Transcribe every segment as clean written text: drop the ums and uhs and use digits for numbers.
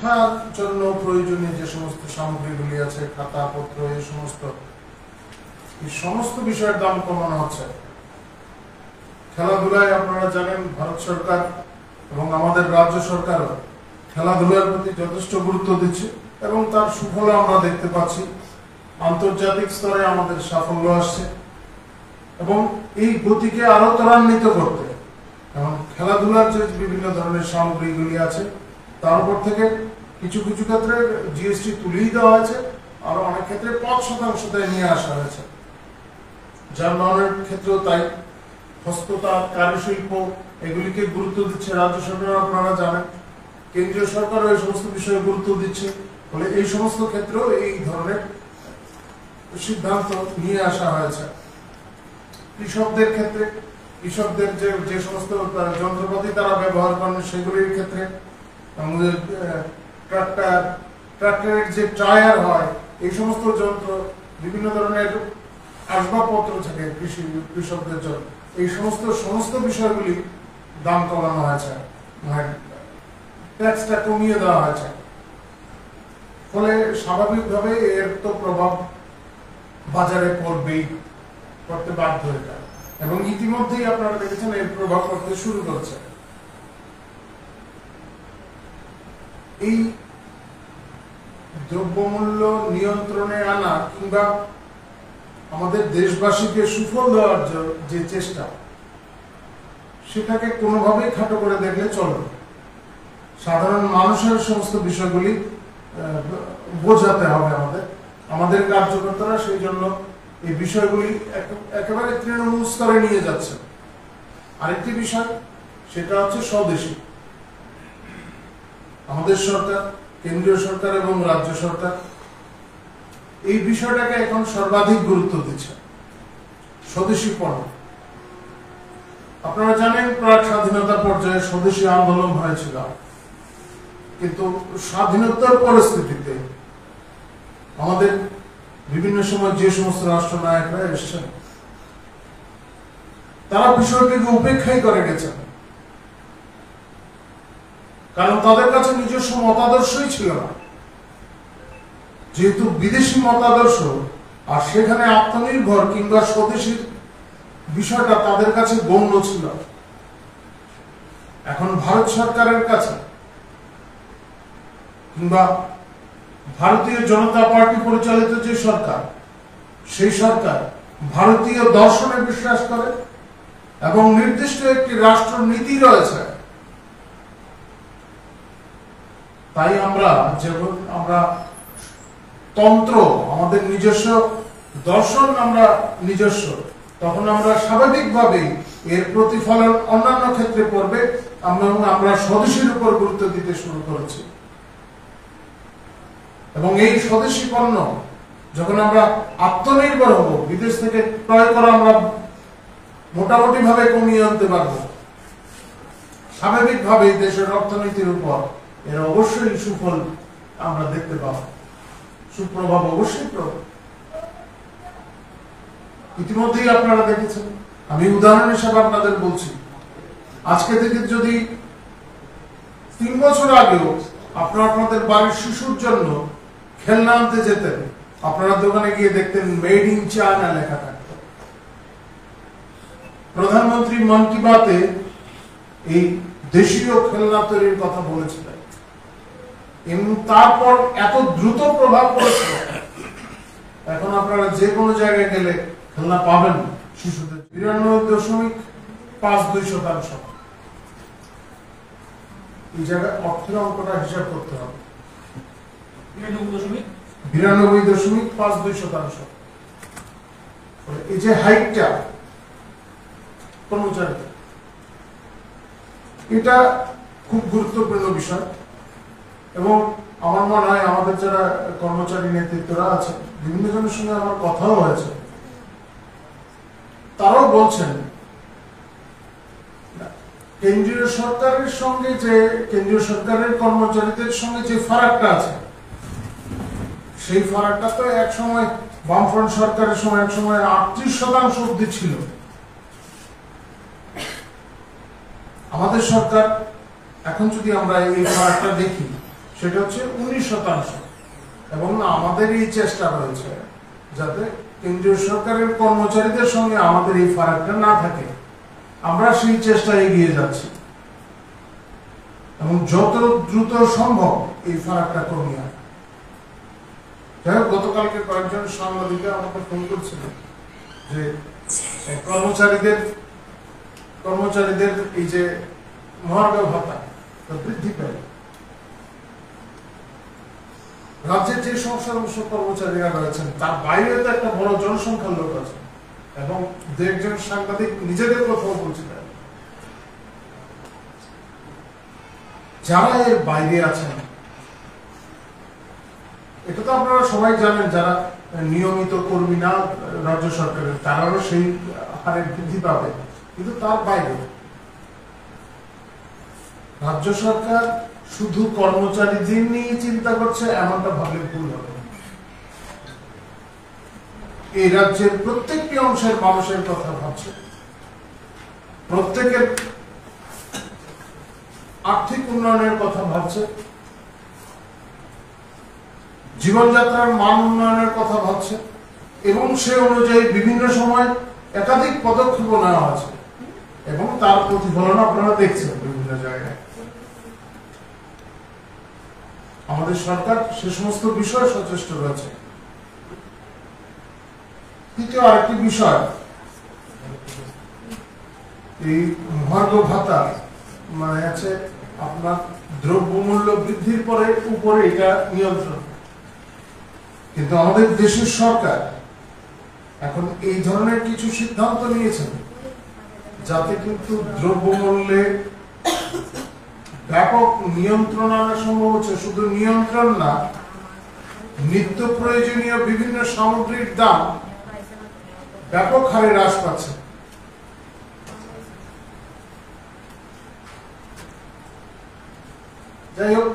শিক্ষার জন্য প্রয়োজনীয় যে সমস্ত সামগ্রীগুলি আছে, খাতা পত্র, এই সমস্ত বিষয়ের দাম কমানো হচ্ছে। খেলাধুলায় আপনারা জানেন ভারত সরকার এবং আমাদের রাজ্য সরকারও খেলাধুলার প্রতি যথেষ্ট গুরুত্ব দিচ্ছে এবং তার সুফল আমরা দেখতে পাচ্ছি। আন্তর্জাতিক স্তরে আমাদের সাফল্য আসছে এবং এই গতিকে আরো ত্বরান্বিত করতে এবং খেলাধুলার যে বিভিন্ন ধরনের সামগ্রীগুলি আছে তার উপর থেকে কিছু কিছু ক্ষেত্রে জিএসটি তুলেই দেওয়া হয়েছে, আর অনেক ক্ষেত্রে 5% নিয়ে আসা হয়েছে। যানবাহনের ক্ষেত্রেও তাই। হস্ততাঁত, কারুশিল্প এগুলিকে গুরুত্ব দিচ্ছে রাজ্য সরকার, আপনারা জানেন। কেন্দ্রীয় সরকারও এই সমস্ত বিষয়ে গুরুত্ব দিচ্ছে, ফলে এই সমস্ত ক্ষেত্রেও এই ধরনের সিদ্ধান্ত নিয়ে আসা হয়েছে। কৃষকদের ক্ষেত্রে, কৃষকদের যে সমস্ত যন্ত্রপাতি তারা ব্যবহার করেন সেগুলির ক্ষেত্রে, ট্রাক্টরের যে টায়ার হয়, এই সমস্ত যন্ত্র, বিভিন্ন ধরনের আসবাবপত্র থাকে কৃষকদের জন্য, এই সমস্ত বিষয়গুলি দাম কমানো হয়েছে, ট্যাক্সটা কমিয়ে দেওয়া হয়েছে। ফলে স্বাভাবিকভাবে এর তো প্রভাব বাজারে পড়তে বাধ্য এটা, এবং ইতিমধ্যেই আপনারা দেখেছেন এর প্রভাব পড়তে শুরু করেছে। এই দ্রব্যমূল্য নিয়ন্ত্রণে আনা কিংবা আমাদের দেশবাসীকে সুফল দেওয়ার যে চেষ্টা, সেটাকে কোনোভাবেই খাটো করে দেখলে চলবে। সাধারণ মানুষের সমস্ত বিষয়গুলি বোঝাতে হবে আমাদের কার্যকর্তারা সেই জন্য এই বিষয়গুলি একেবারে তৃণমূল স্তরে নিয়ে যাচ্ছে। আরেকটি বিষয়, সেটা হচ্ছে স্বদেশী। আমাদের সরকার, কেন্দ্রীয় সরকার এবং রাজ্য সরকার এই বিষয়টাকে এখন সর্বাধিক গুরুত্ব দিচ্ছে, স্বদেশী পণ্য। আপনারা জানেন প্রাক স্বাধীনতা পর্যায়ে স্বদেশী আন্দোলন হয়েছিল, কিন্তু স্বাধীনতার পরিস্থিতিতে আমাদের বিভিন্ন সময় যে সমস্ত রাষ্ট্রনায়করা এসেছেন তারা বিষয়টিকে উপেক্ষাই করে গেছেন, কারণ তাদের কাছে নিজস্ব মতাদর্শই ছিল না। যেহেতু বিদেশি মতাদর্শ আর সেখানে আত্মনির্ভর কিংবা স্বদেশীর বিষয়টা তাদের কাছে গৌণ ছিল। এখন ভারত সরকারের কাছে কিংবা ভারতীয় জনতা পার্টি পরিচালিত যে সরকার, সেই সরকার ভারতীয় দর্শনে বিশ্বাস করে এবং নির্দিষ্ট একটি রাষ্ট্রনীতি রয়েছে। তাই আমরা তন্ত্র, আমাদের নিজস্ব দর্শন আমরা নিজস্ব, তখন আমরা স্বাভাবিকভাবেই এর প্রতিফলন অন্যান্য ক্ষেত্রে পড়বে। আমরা স্বদেশীর উপর গুরুত্ব দিতে শুরু করেছি এবং এই স্বদেশী পণ্য যখন আমরা আত্মনির্ভর হব, বিদেশ থেকে ক্রয় করা আমরা মোটামুটি ভাবে কমিয়ে আনতে পারবো, স্বাভাবিকভাবে দেশের অর্থনীতির উপর এর অবশ্যই সুফল আমরা দেখতে পাবো, সুপ্রভাব অবশ্যই প্রভাব। ইতিমধ্যেই আপনারা দেখেছেন, আমি উদাহরণ হিসাবে আপনাদের বলছি, আজকে থেকে যদি 3 বছর আগেও আপনারা আপনাদের বাড়ির শিশুর জন্য খেলনা আনতে যেতেন, আপনারা দোকানে গিয়ে দেখতেন মেড ইন চায়না লেখা থাকতো। প্রধানমন্ত্রী মন কি বাতে এই দেশীয় খেলনা তৈরির কথা বলেছিলেন এবং তারপর এত দ্রুত প্রভাব পড়েছে, এখন আপনারা যে কোনো জায়গায় গেলে খেলনা পাবেন শিশুদের। 92.52%। এই জায়গায় অর্থের অঙ্কটা হিসাব করতে হবে। 92.52%। এই যে হাইটটা কর্মচারী, এটা খুব গুরুত্বপূর্ণ বিষয় এবং আমার মনে হয় আমাদের যারা কর্মচারী নেতৃত্বরা আছে, বিভিন্ন জনের সঙ্গে আমার কথাও হয়েছে, তারাও বলছেন কেন্দ্রীয় সরকারের কর্মচারীদের সঙ্গে যে ফারাকটা আছে, সেই ফারাকটা তো এক সময় বামফ্রন্ট সরকারের সময় এক সময় 38% অবধি ছিল। আমাদের সরকার এখন যদি আমরা এই ফারাকটা দেখি, সেটা হচ্ছে 19%। এবং আমাদের এই চেষ্টা রয়েছে যাতে কেন্দ্রীয় সরকারের কর্মচারীদের সঙ্গে আমাদের এই ফারাকটা না থাকে। আমরা সেই চেষ্টায় এগিয়ে যাচ্ছি এবং যত দ্রুত সম্ভব এই ফারাকটা কমিয়ে আনা। যাই হোক, গতকালকে কয়েকজন সাংবাদিক আমাকে ফোন করছিলেন যে কর্মচারীদের এই যে মহার্ঘ ভাতা বৃদ্ধি পায়, রাজ্যের যে সংখ্যাংশ কর্মচারীরা রয়েছেন তার বাইরে তো একটা বড় জনসংখ্যার লোক আছে এবং দু একজন সাংবাদিক নিজেদের কথাও বলছিলেন। যারা এর বাইরে আছেন, এটা তো আপনারা সবাই জানেন, যারা নিয়মিত কর্মী না রাজ্য সরকারের, তারাও সেই হারে বৃদ্ধি পাবে, কিন্তু তার বাইরে রাজ্য সরকার শুধু কর্মচারীদের নিয়ে চিন্তা করছে এমনটা ভাবলে ভুল হবে। এই রাজ্যের প্রত্যেকটি অংশের মানুষের কথা ভাবছে, প্রত্যেকের আর্থিক উন্নয়নের কথা ভাবছে, জীবনযাত্রার মান উন্নয়নের কথা ভাবছে এবং সে অনুযায়ী বিভিন্ন সময় একাধিক পদক্ষেপ নেওয়া আছে এবং তার প্রতিফলন আপনারা দেখছেন বিভিন্ন জায়গায়। আমাদের সরকার সে সমস্ত বিষয়ে সচেষ্ট রয়েছে। তৃতীয় আরেকটি বিষয়, এই মহার্ঘ ভাতা মানে আছে আপনার দ্রব্যমূল্য বৃদ্ধির উপরে এটা নিয়ন্ত্রণ, কিন্তু আমাদের দেশের সরকার এখন এই ধরনের কিছু সিদ্ধান্ত নিয়েছেন যাতে কিন্তু দ্রব্যমূল্যে ব্যাপক নিয়ন্ত্রণ আনা সম্ভব হচ্ছে। শুধু নিয়ন্ত্রণ না, নিত্য প্রয়োজনীয় বিভিন্ন সামগ্রীর দাম ব্যাপক হারে হ্রাস পাচ্ছে। যাই হোক,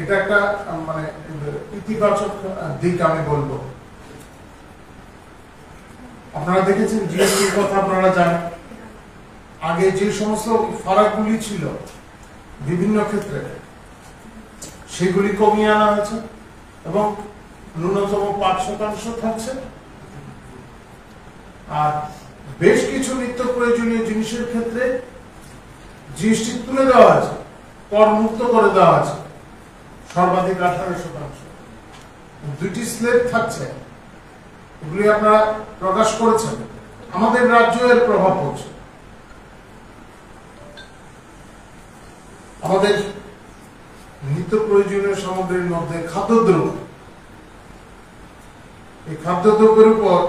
এটা একটা ইতিবাচক দিক আমি বলবো। আপনারা দেখেছেন জিএসটির কথা, আপনারা জানেন আগে যে সমস্ত ফারাকগুলি ছিল বিভিন্ন ক্ষেত্রে সেগুলি কমিয়ে আনা হয়েছে এবং ন্যূনতম 5% থাকছে। আর বেশ কিছু নিত্য প্রয়োজনীয় জিনিসের ক্ষেত্রে জিএসটি তুলে দেওয়া আছে, কর মুক্ত করে দেওয়া আছে সর্বাধিক 18%। দুটি স্লেব থাকছে, এগুলি আপনারা প্রকাশ করেছেন। আমাদের রাজ্য এর প্রভাব পড়ছে। আমাদের নিত্য প্রয়োজনীয় সামগ্রীর মধ্যে খাদ্যদ্রব্য, এই খাদ্যদ্রব্যের উপর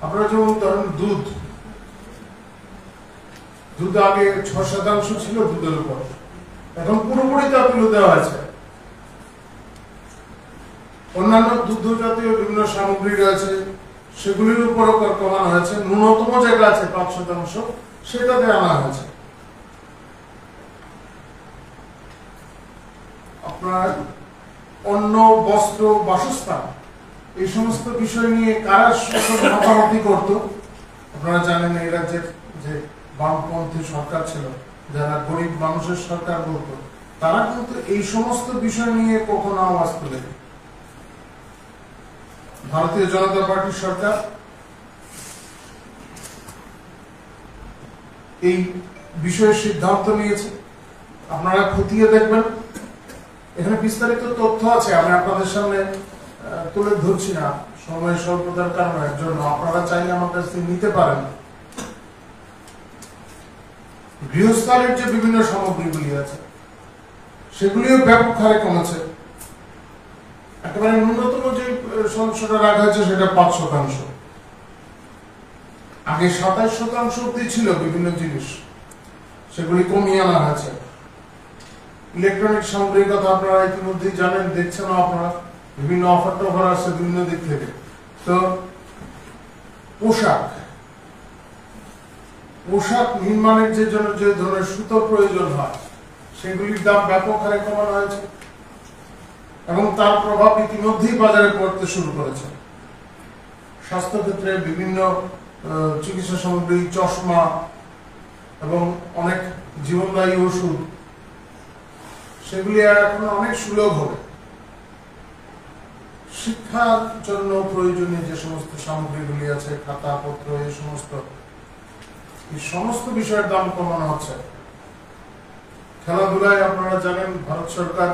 আপনারা যেমন ধরেন দুধ আগে 6% ছিল দুধের উপর, এখন পুরোপুরি তা তুলে দেওয়া আছে। অন্যান্য দুগ্ধ জাতীয় বিভিন্ন সামগ্রী রয়েছে, সেগুলির উপরও কর কমানো হয়েছে। ন্যূনতম যেটা আছে 5%, সেটাতে আনা হয়েছে। আপনার অন্ন, বস্ত্র, বাসস্থান, এই সমস্ত বিষয় নিয়ে কারা মাতামাতি করত, আপনারা জানেন এই রাজ্যের যে বামপন্থী সরকার ছিল, যারা গরিব মানুষের সরকার বলতো, তারা কিন্তু এই সমস্ত বিষয় নিয়ে কখনো আওয়াজ তোলেনি। ভারতীয় জনতা পার্টির সরকার এই বিষয়ে সিদ্ধান্ত নিয়েছে। আপনারা খতিয়ে দেখবেন, এখানে বিস্তারিত তথ্য আছে, আমি আপনাদের সামনে তুলে ধরছি না সময় স্বল্পতার কারণে, জন্য আপনারা চাইলে আমার কাছ থেকে নিতে পারেন। গৃহস্থালির যে বিভিন্ন সামগ্রীগুলি আছে সেগুলিও ব্যাপক হারে কমেছে। একেবারে ন্যূনতম যে সংখ্যাটা রাখা হয়েছে সেটা 5%। আগে 27% অব্দি ছিল বিভিন্ন জিনিস, সেগুলি কমিয়ে আনা হয়েছে। ইলেকট্রনিক সামগ্রীর কথা আপনারা ইতিমধ্যেই জানেন, দেখছেন আপনারা, বিভিন্ন অফার টফার আছে বিভিন্ন দিক থেকে। তো পোশাক নির্মাণের যে জন্য যে ধরনের সুতো প্রয়োজন হয় সেগুলির দাম ব্যাপক হারে কমানো হয়েছে এবং তার প্রভাব ইতিমধ্যেই বাজারে পড়তে শুরু করেছে। স্বাস্থ্য ক্ষেত্রে বিভিন্ন চিকিৎসা সামগ্রী, চশমা এবং অনেক জীবনদায়ী ওষুধ, সেগুলি এখন অনেক সুলভ হবে। শিক্ষার জন্য প্রয়োজনীয় যে সমস্ত সামগ্রীগুলি আছে, খাতা পত্র, এই সমস্ত বিষয়ের দাম কমানো হচ্ছে। খেলাধুলায় আপনারা জানেন ভারত সরকার